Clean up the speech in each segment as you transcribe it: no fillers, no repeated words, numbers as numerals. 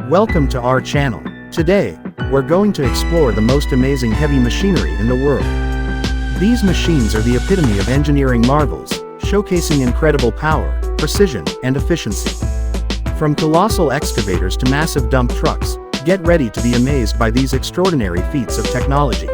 Welcome to our channel. Today, we're going to explore the most amazing heavy machinery in the world. These machines are the epitome of engineering marvels, showcasing incredible power, precision, and efficiency. From colossal excavators to massive dump trucks, get ready to be amazed by these extraordinary feats of technology.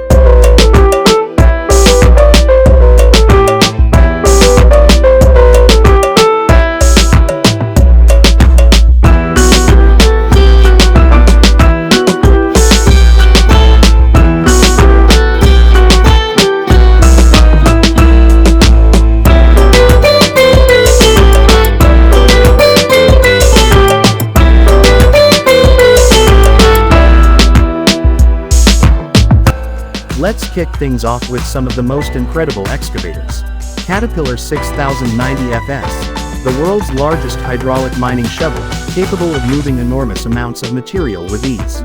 Let's kick things off with some of the most incredible excavators. Caterpillar 6090 FS, the world's largest hydraulic mining shovel, capable of moving enormous amounts of material with ease.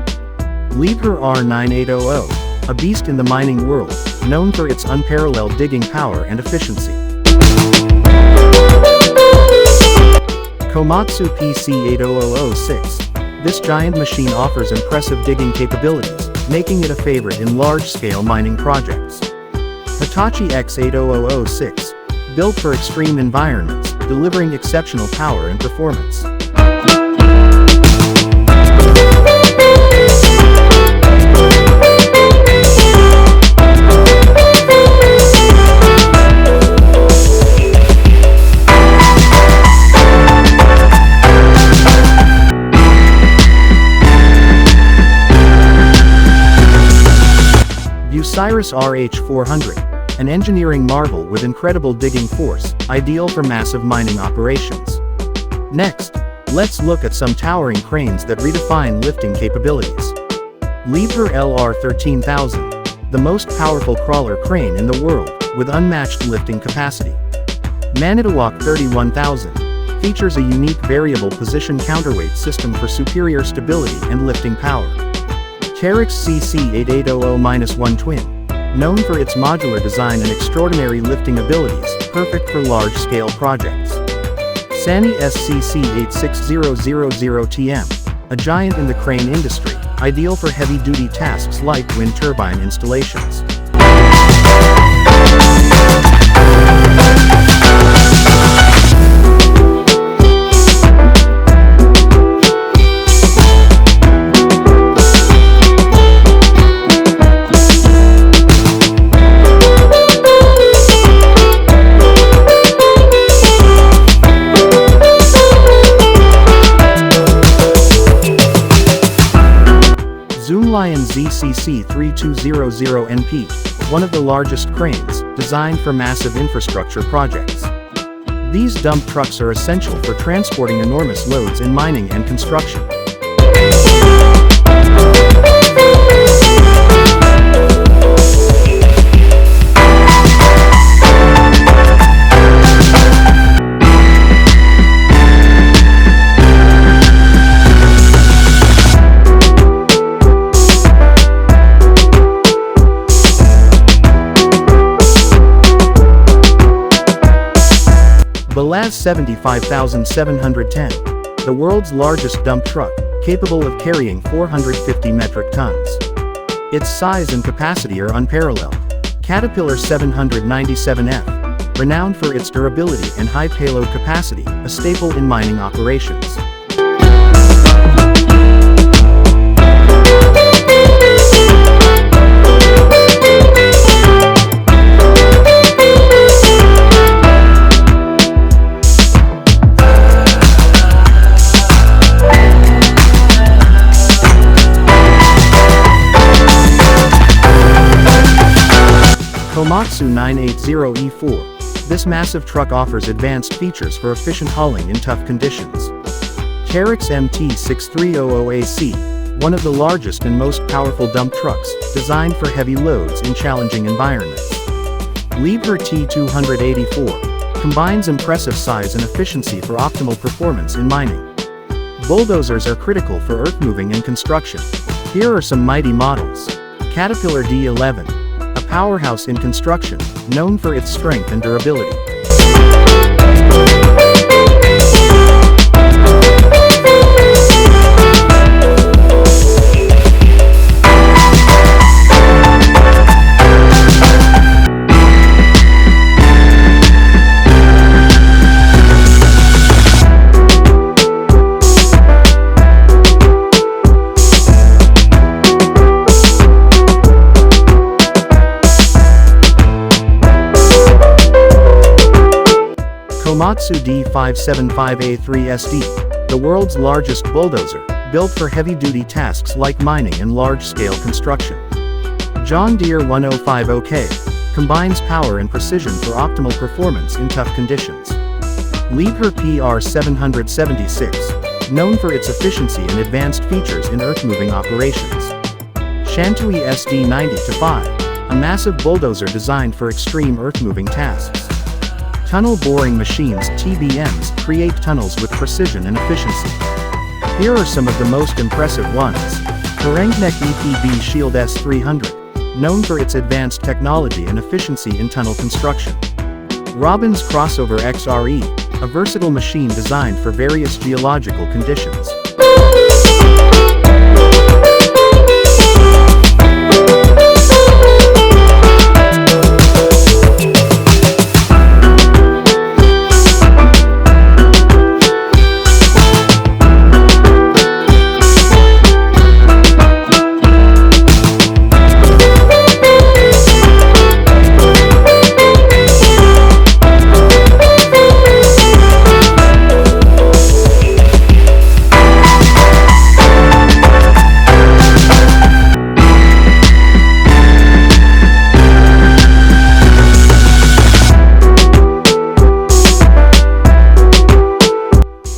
Liebherr R9800, a beast in the mining world, known for its unparalleled digging power and efficiency. Komatsu PC80006, this giant machine offers impressive digging capabilities, making it a favorite in large-scale mining projects. Hitachi X80006, built for extreme environments, delivering exceptional power and performance. Bucyrus RH400, an engineering marvel with incredible digging force, ideal for massive mining operations. Next, let's look at some towering cranes that redefine lifting capabilities. Liebherr LR13000, the most powerful crawler crane in the world, with unmatched lifting capacity. Manitowoc 31000, features a unique variable position counterweight system for superior stability and lifting power. Terex CC8800-1 Twin, known for its modular design and extraordinary lifting abilities, perfect for large-scale projects. Sany SCC86000TM, a giant in the crane industry, ideal for heavy-duty tasks like wind turbine installations. Zoomlion ZCC3200NP, one of the largest cranes, designed for massive infrastructure projects. These dump trucks are essential for transporting enormous loads in mining and construction. Belaz 75710, the world's largest dump truck, capable of carrying 450 metric tons. Its size and capacity are unparalleled. Caterpillar 797F, renowned for its durability and high payload capacity, a staple in mining operations. Komatsu 980E4, this massive truck offers advanced features for efficient hauling in tough conditions. Terex MT6300AC, one of the largest and most powerful dump trucks, designed for heavy loads in challenging environments. Liebherr T284, combines impressive size and efficiency for optimal performance in mining. Bulldozers are critical for earth moving and construction. Here are some mighty models. Caterpillar D11, a powerhouse in construction, known for its strength and durability. Komatsu D575A3SD, the world's largest bulldozer, built for heavy-duty tasks like mining and large-scale construction. John Deere 1050K, combines power and precision for optimal performance in tough conditions. Liebherr PR776, known for its efficiency and advanced features in earth-moving operations. Shantui SD90-5, a massive bulldozer designed for extreme earth-moving tasks. Tunnel boring machines (TBMs) create tunnels with precision and efficiency. Here are some of the most impressive ones. Herengnek EPB Shield S300, known for its advanced technology and efficiency in tunnel construction. Robbins Crossover XRE, a versatile machine designed for various geological conditions.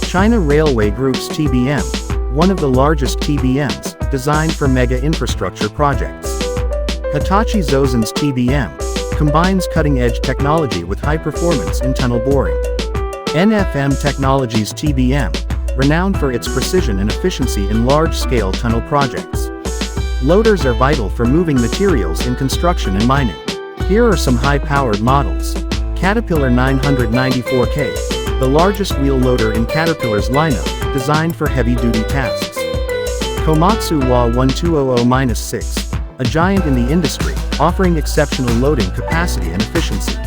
China Railway Group's TBM, one of the largest TBMs, designed for mega infrastructure projects. Hitachi Zosen's TBM, combines cutting-edge technology with high performance in tunnel boring. NFM Technologies TBM, renowned for its precision and efficiency in large-scale tunnel projects. Loaders are vital for moving materials in construction and mining. Here are some high-powered models. Caterpillar 994K, the largest wheel loader in Caterpillar's lineup, designed for heavy-duty tasks. Komatsu WA 1200-6, a giant in the industry, offering exceptional loading capacity and efficiency.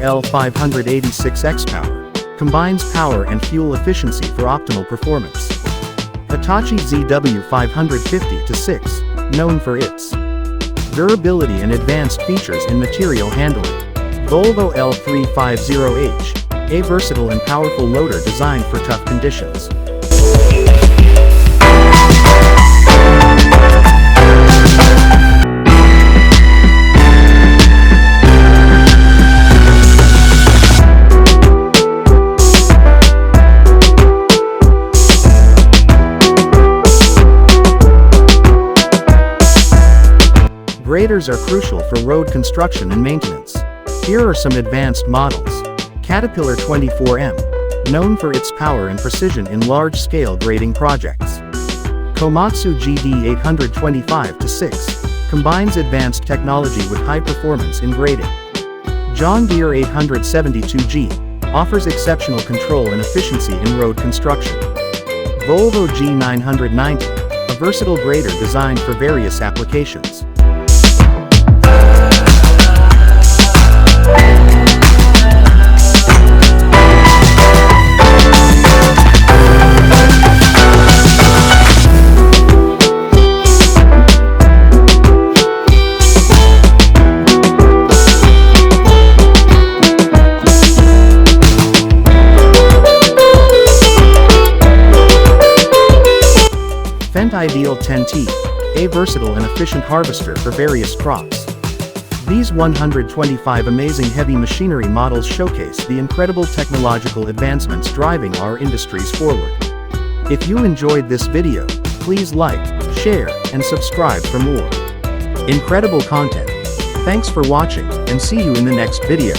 L586X Power, combines power and fuel efficiency for optimal performance. Hitachi ZW550-6, known for its durability and advanced features in material handling. Volvo L350H, a versatile and powerful loader designed for tough conditions. Graders are crucial for road construction and maintenance. Here are some advanced models. Caterpillar 24M, known for its power and precision in large-scale grading projects. Komatsu GD 825-6, combines advanced technology with high performance in grading. John Deere 872G, offers exceptional control and efficiency in road construction. Volvo G990, a versatile grader designed for various applications. Fendt Ideal 10T, a versatile and efficient harvester for various crops. These 125 amazing heavy machinery models showcase the incredible technological advancements driving our industries forward. If you enjoyed this video, please like, share, and subscribe for more incredible content. Thanks for watching, and see you in the next video.